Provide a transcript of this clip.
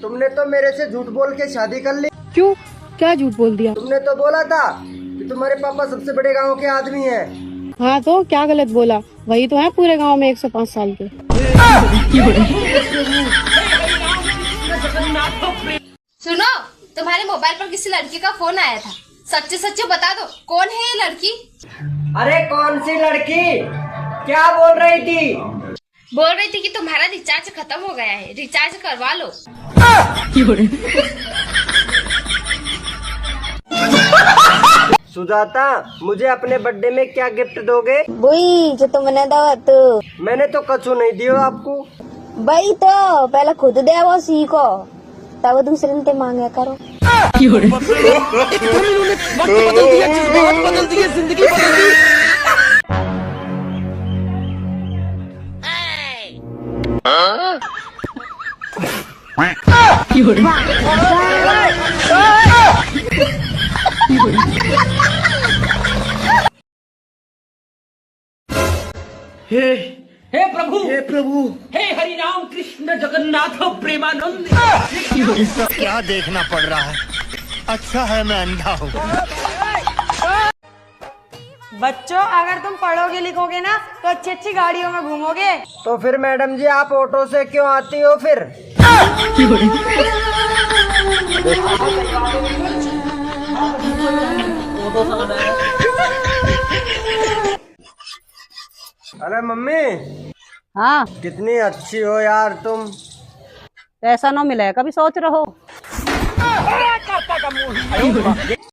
तुमने तो मेरे से झूठ बोल के शादी कर ली। क्यों, क्या झूठ बोल दिया? तुमने तो बोला था कि तुम्हारे पापा सबसे बड़े गांव के आदमी हैं। हाँ तो क्या गलत बोला? वही तो है पूरे गांव में 105 साल के। सुनो, तुम्हारे मोबाइल पर किसी लड़की का फोन आया था। सच्चे सच्चे बता दो, कौन है ये लड़की? अरे कौन सी लड़की? क्या बोल रही थी? बोल रही थी कि तुम्हारा रिचार्ज खत्म हो गया है, रिचार्ज करवा लो। सुजाता, मुझे अपने बर्थडे में क्या गिफ्ट दोगे? वही जो तुमने दो तो। मैंने तो कछु नहीं दियो आपको। भाई तो पहले खुद दे वो सीखो, तब दूसरे ने मांगे करो। जिंदगी बदल दी। हे प्रभु, हे प्रभु, हे हरि राम कृष्ण जगन्नाथ प्रेमानंद। ये सब क्या देखना पड़ रहा है? अच्छा है मैं अंधा हूँ। बच्चों, अगर तुम पढ़ोगे लिखोगे ना तो अच्छी अच्छी गाड़ियों में घूमोगे। तो फिर मैडम जी आप ऑटो से क्यों आती हो फिर? अरे मम्मी, हाँ, कितनी अच्छी हो यार तुम। ऐसा ना मिले कभी सोच रहो।